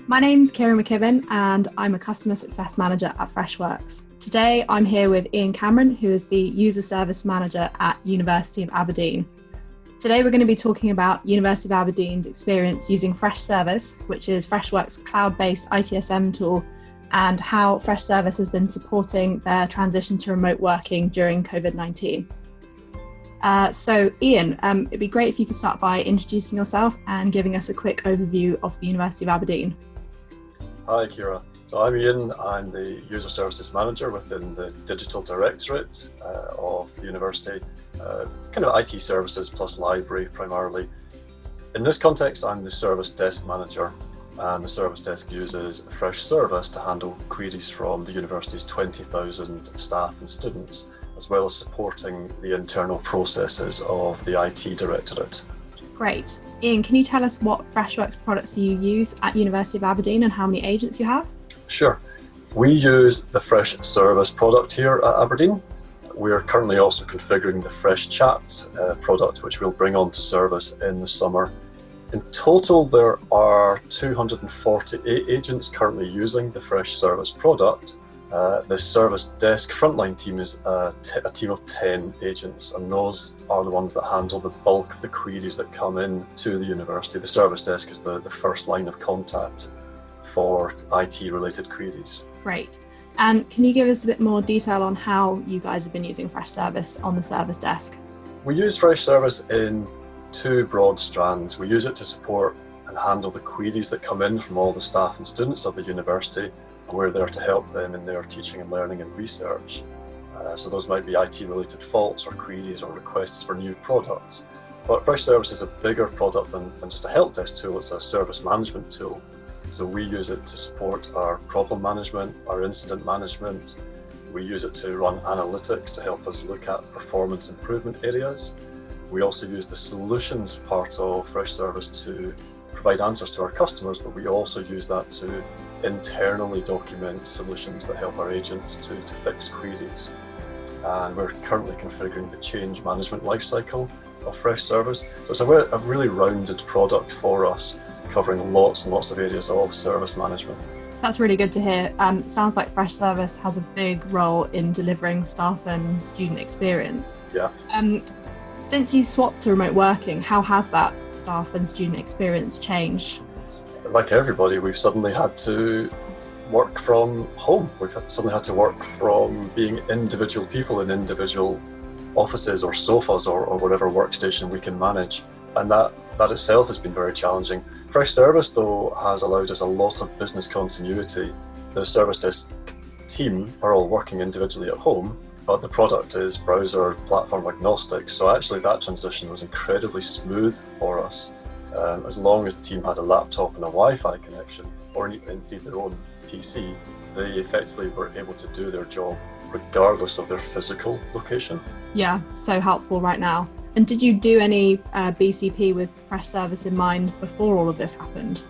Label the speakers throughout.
Speaker 1: My name's Kira McKibben and I'm a Customer Success Manager at Freshworks. Today I'm here with Iain Cameron, who is the User Service Manager at University of Aberdeen. Today we're going to be talking about University of Aberdeen's experience using Freshservice, which is Freshworks' cloud-based ITSM tool, and how Freshservice has been supporting their transition to remote working during COVID-19. So Iain, it'd be great if you could start by introducing yourself and giving us a quick overview of the University of Aberdeen.
Speaker 2: Hi Kira, so I'm Iain, I'm the User Services Manager within the Digital Directorate of the University, kind of IT services plus library primarily. In this context, I'm the Service Desk Manager, and the Service Desk uses Freshservice to handle queries from the University's 20,000 staff and students, as well as supporting the internal processes of the IT Directorate.
Speaker 1: Great. Iain, can you tell us what Freshworks products you use at University of Aberdeen and how many agents you have?
Speaker 2: Sure. We use the Freshservice product here at Aberdeen. We are currently also configuring the FreshChat product, which we'll bring onto service in the summer. In total, there are 248 agents currently using the Freshservice product. The Service Desk frontline team is a team of 10 agents, and those are the ones that handle the bulk of the queries that come in to the university. The Service Desk is the first line of contact for IT-related queries.
Speaker 1: Great. And can you give us a bit more detail on how you guys have been using Freshservice on the Service Desk?
Speaker 2: We use Freshservice in two broad strands. We use it to support and handle the queries that come in from all the staff and students of the university. We're there to help them in their teaching and learning and research. So those might be IT-related faults or queries or requests for new products. But Freshservice is a bigger product than just a help desk tool. It's a service management tool. So we use it to support our problem management, our incident management. We use it to run analytics to help us look at performance improvement areas. We also use the solutions part of Freshservice to provide answers to our customers, but we also use that to internally document solutions that help our agents to fix queries. And we're currently configuring the change management lifecycle of Freshservice. So it's a really rounded product for us, covering lots and lots of areas of service management.
Speaker 1: That's really good to hear. Sounds like Freshservice has a big role in delivering staff and student experience.
Speaker 2: Yeah.
Speaker 1: Since you swapped to remote working, how has that staff and student experience changed?
Speaker 2: Like everybody, we've suddenly had to work from home. We've suddenly had to work from being individual people in individual offices or sofas or whatever workstation we can manage. And that itself has been very challenging. Freshservice, though, has allowed us a lot of business continuity. The Service Desk team are all working individually at home, but the product is browser platform agnostic. So actually that transition was incredibly smooth for us. As long as the team had a laptop and a Wi-Fi connection, or indeed their own PC, they effectively were able to do their job regardless of their physical location.
Speaker 1: Yeah, so helpful right now. And did you do any BCP with Freshservice in mind before all of this happened?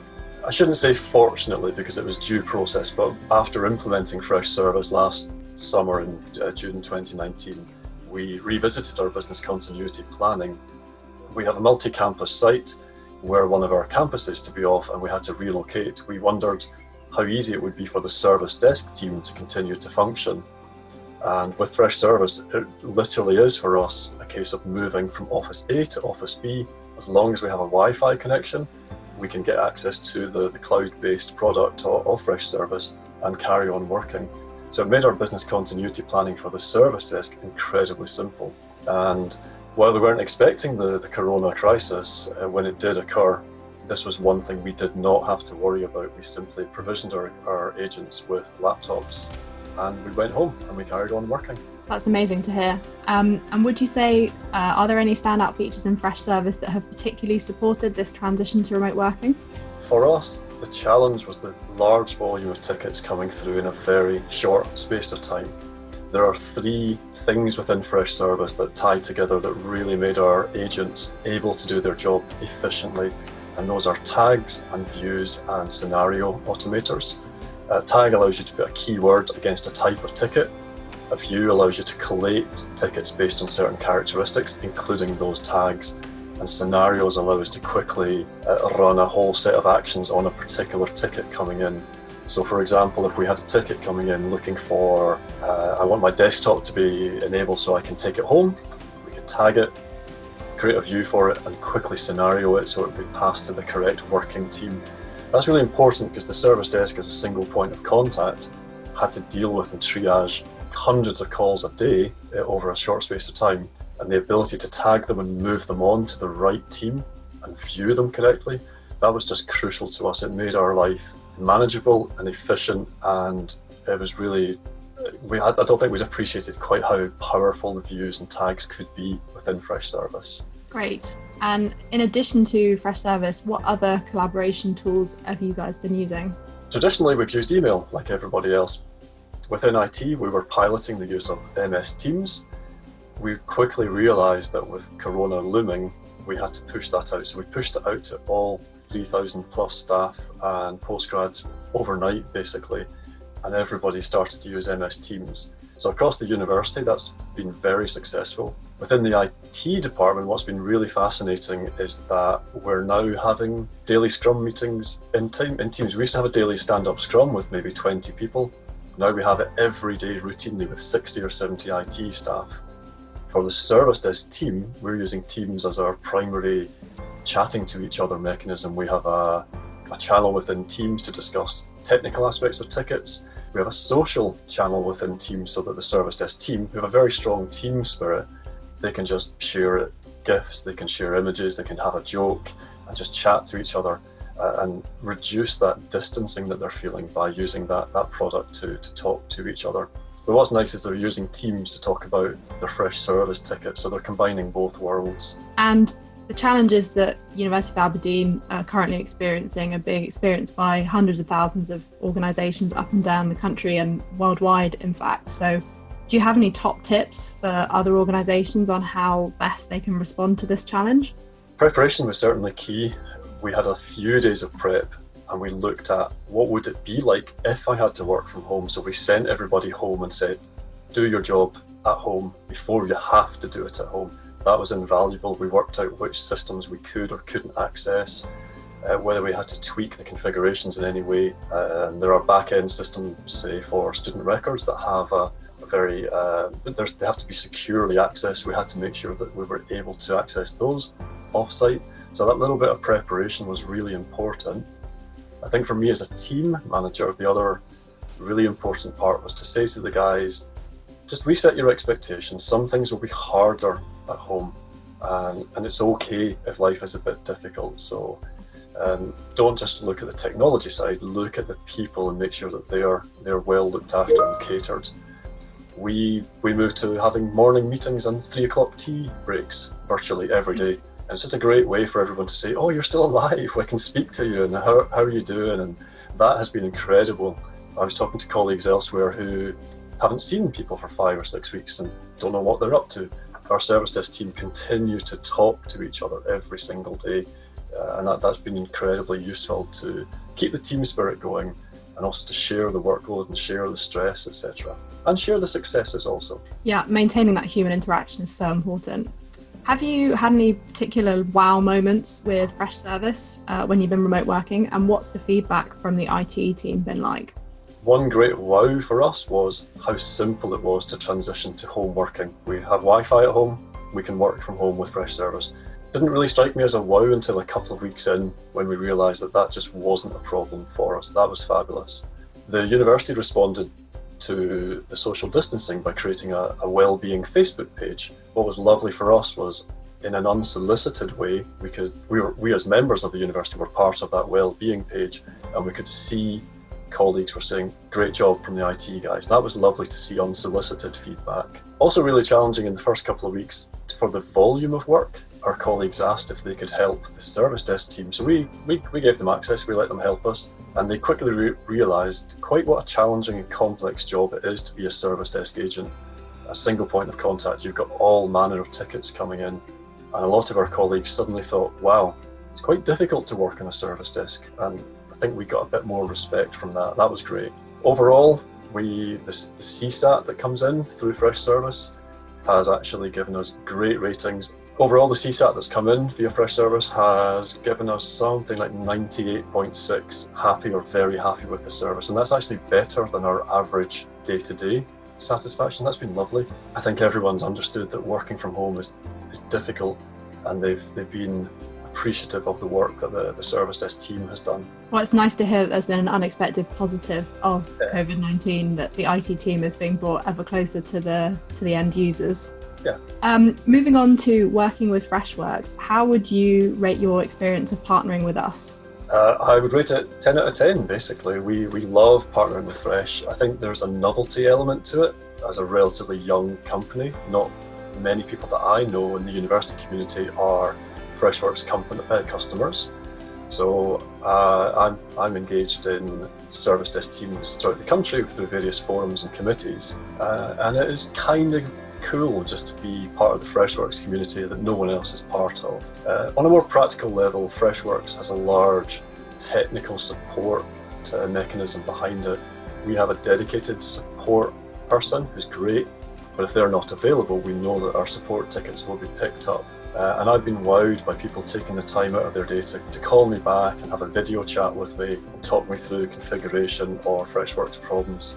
Speaker 2: I shouldn't say fortunately, because it was due process, but after implementing Freshservice last summer in June 2019, we revisited our business continuity planning. We have a multi-campus site where one of our campuses to be off, and we had to relocate. We wondered how easy it would be for the Service Desk team to continue to function. And with Freshservice, it literally is for us a case of moving from Office A to Office B. As long as we have a Wi-Fi connection, we can get access to the cloud-based product of Freshservice and carry on working. So it made our business continuity planning for the Service Desk incredibly simple. And while we weren't expecting the corona crisis, when it did occur, this was one thing we did not have to worry about. We simply provisioned our agents with laptops and we went home and we carried on working.
Speaker 1: That's amazing to hear. And would you say, are there any standout features in Freshservice that have particularly supported this transition to remote working?
Speaker 2: For us, the challenge was the large volume of tickets coming through in a very short space of time. There are three things within Freshservice that tie together that really made our agents able to do their job efficiently, and those are tags and views and scenario automators. A tag allows you to put a keyword against a type of ticket. A view allows you to collate tickets based on certain characteristics, including those tags. and scenarios allow us to quickly run a whole set of actions on a particular ticket coming in. So for example, if we had a ticket coming in looking for, I want my desktop to be enabled so I can take it home, we could tag it, create a view for it, and quickly scenario it so it would be passed to the correct working team. That's really important because the service desk as a single point of contact had to deal with and triage hundreds of calls a day over a short space of time, and the ability to tag them and move them on to the right team and view them correctly, that was just crucial to us. It made our life manageable and efficient, and it was really, I don't think we'd appreciated quite how powerful the views and tags could be within Freshservice.
Speaker 1: Great. And in addition to Freshservice, what other collaboration tools have you guys been using?
Speaker 2: Traditionally, we've used email like everybody else. Within IT, we were piloting the use of MS Teams. We quickly realised that with Corona looming, we had to push that out. So we pushed it out to all 3,000 plus staff and postgrads overnight, basically, and everybody started to use MS Teams. So across the university, that's been very successful. Within the IT department, what's been really fascinating is that we're now having daily Scrum meetings in Teams. We used to have a daily stand-up Scrum with maybe 20 people. Now we have it every day routinely with 60 or 70 IT staff. For the service desk team, we're using Teams as our primary chatting to each other mechanism. We have a channel within Teams to discuss technical aspects of tickets. We have a social channel within Teams so that the service desk team, who have a very strong team spirit, they can just share GIFs, they can share images, they can have a joke and just chat to each other and reduce that distancing that they're feeling by using that product to talk to each other. But what's nice is they're using Teams to talk about their Freshservice tickets, so they're combining both worlds.
Speaker 1: And the challenges that University of Aberdeen are currently experiencing are being experienced by hundreds of thousands of organisations up and down the country and worldwide, in fact. So do you have any top tips for other organisations on how best they can respond to this challenge?
Speaker 2: Preparation was certainly key. We had a few days of prep and we looked at what would it be like if I had to work from home. So we sent everybody home and said, do your job at home before you have to do it at home. That was invaluable. We worked out which systems we could or couldn't access, whether we had to tweak the configurations in any way. There are back-end systems, say, for student records that have they have to be securely accessed. We had to make sure that we were able to access those off-site. So that little bit of preparation was really important. I think for me as a team manager, the other really important part was to say to the guys, just reset your expectations. Some things will be harder at home, and it's okay if life is a bit difficult. So don't just look at the technology side, look at the people and make sure that they're well looked after and catered. We moved to having morning meetings and 3 o'clock tea breaks virtually every day. And it's just a great way for everyone to say, oh, you're still alive, I can speak to you, and how are you doing? And that has been incredible. I was talking to colleagues elsewhere who haven't seen people for 5 or 6 weeks and don't know what they're up to. Our service desk team continue to talk to each other every single day, and that's been incredibly useful to keep the team spirit going and also to share the workload and share the stress, etc. And share the successes also. Yeah,
Speaker 1: maintaining that human interaction is so important. Have you had any particular wow moments with Freshservice when you've been remote working, and what's the feedback from the IT team been like?
Speaker 2: One great wow for us was how simple it was to transition to home working. We have Wi-Fi at home, we can work from home with Freshservice. Didn't really strike me as a wow until a couple of weeks in when we realised that just wasn't a problem for us. That was fabulous. The university responded to the social distancing by creating a wellbeing Facebook page. What was lovely for us was, in an unsolicited way, we as members of the university were part of that wellbeing page, and we could see colleagues were saying, great job from the IT guys. That was lovely to see unsolicited feedback. Also really challenging in the first couple of weeks for the volume of work. Our colleagues asked if they could help the service desk team. So we gave them access, we let them help us. And they quickly realised quite what a challenging and complex job it is to be a service desk agent. A single point of contact, you've got all manner of tickets coming in. And a lot of our colleagues suddenly thought, wow, it's quite difficult to work on a service desk. And I think we got a bit more respect from that. That was great. Overall, the CSAT that comes in through Freshservice has actually given us great ratings. Overall, the CSAT that's come in via Freshservice has given us something like 98.6 happy or very happy with the service, and that's actually better than our average day-to-day satisfaction. That's been lovely. I think everyone's understood that working from home is difficult, and they've been appreciative of the work that the service desk team has done.
Speaker 1: Well, it's nice to hear that there's been an unexpected positive of COVID-19, that the IT team is being brought ever closer to the end users.
Speaker 2: Yeah.
Speaker 1: Moving on to working with Freshworks, how would you rate your experience of partnering with us?
Speaker 2: I would rate it 10 out of 10, basically. We love partnering with Fresh. I think there's a novelty element to it. As a relatively young company, not many people that I know in the university community are Freshworks customers. So I'm engaged in service desk teams throughout the country through various forums and committees, and it is kind of cool just to be part of the Freshworks community that no one else is part of. On a more practical level, Freshworks has a large technical support mechanism behind it. We have a dedicated support person who's great, but if they're not available, we know that our support tickets will be picked up. And I've been wowed by people taking the time out of their day to call me back and have a video chat with me and talk me through configuration or Freshworks problems.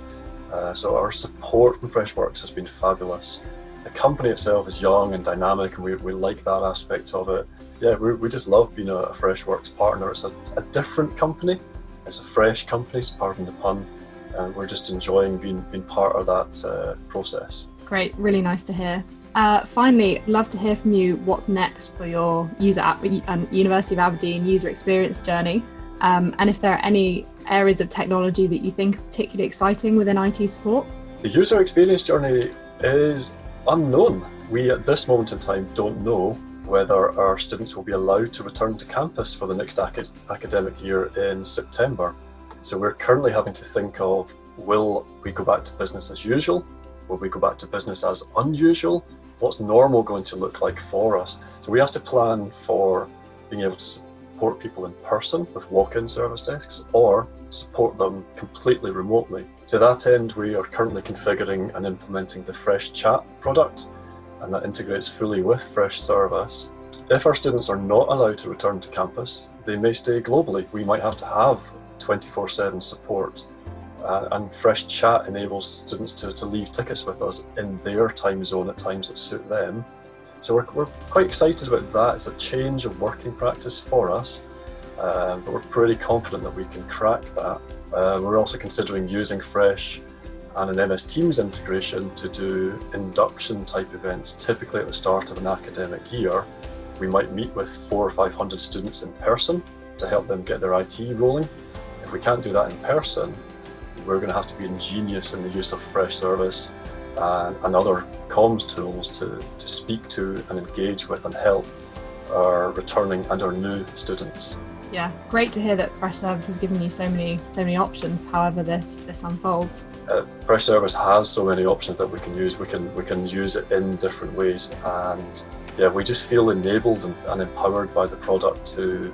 Speaker 2: So our support from Freshworks has been fabulous. The company itself is young and dynamic, and we like that aspect of it. Yeah, we just love being a Freshworks partner. It's a different company. It's a fresh company, pardon the pun. And we're just enjoying being part of that process.
Speaker 1: Great, really nice to hear. Finally, love to hear from you what's next for your user app and University of Aberdeen user experience journey, and if there are any areas of technology that you think are particularly exciting within IT support.
Speaker 2: The user experience journey is unknown. We at this moment in time don't know whether our students will be allowed to return to campus for the next academic year in September. So we're currently having to think of, will we go back to business as usual? Will we go back to business as unusual? What's normal going to look like for us? So we have to plan for being able to support people in person with walk-in service desks, or support them completely remotely. To that end, we are currently configuring and implementing the Fresh Chat product, and that integrates fully with Freshservice. If our students are not allowed to return to campus, they may stay globally. We might have to have 24/7 support. And Fresh Chat enables students to leave tickets with us in their time zone at times that suit them. So we're quite excited about that. It's a change of working practice for us, but we're pretty confident that we can crack that. We're also considering using Fresh and an MS Teams integration to do induction type events. Typically at the start of an academic year, we might meet with 400 or 500 students in person to help them get their IT rolling. If we can't do that in person, we're going to have to be ingenious in the use of Freshservice and other comms tools to speak to and engage with and help our returning and our new students.
Speaker 1: Yeah, great to hear that Freshservice has given you so many options, however this unfolds.
Speaker 2: Freshservice has so many options that we can use. We can use it in different ways, and yeah, we just feel enabled and empowered by the product to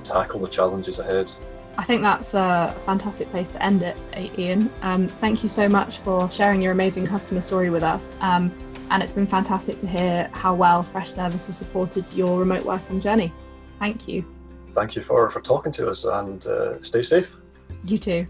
Speaker 2: tackle the challenges ahead.
Speaker 1: I think that's a fantastic place to end it, Iain. Thank you so much for sharing your amazing customer story with us. And it's been fantastic to hear how well Freshservice has supported your remote working journey. Thank you.
Speaker 2: Thank you for talking to us, and stay safe.
Speaker 1: You too.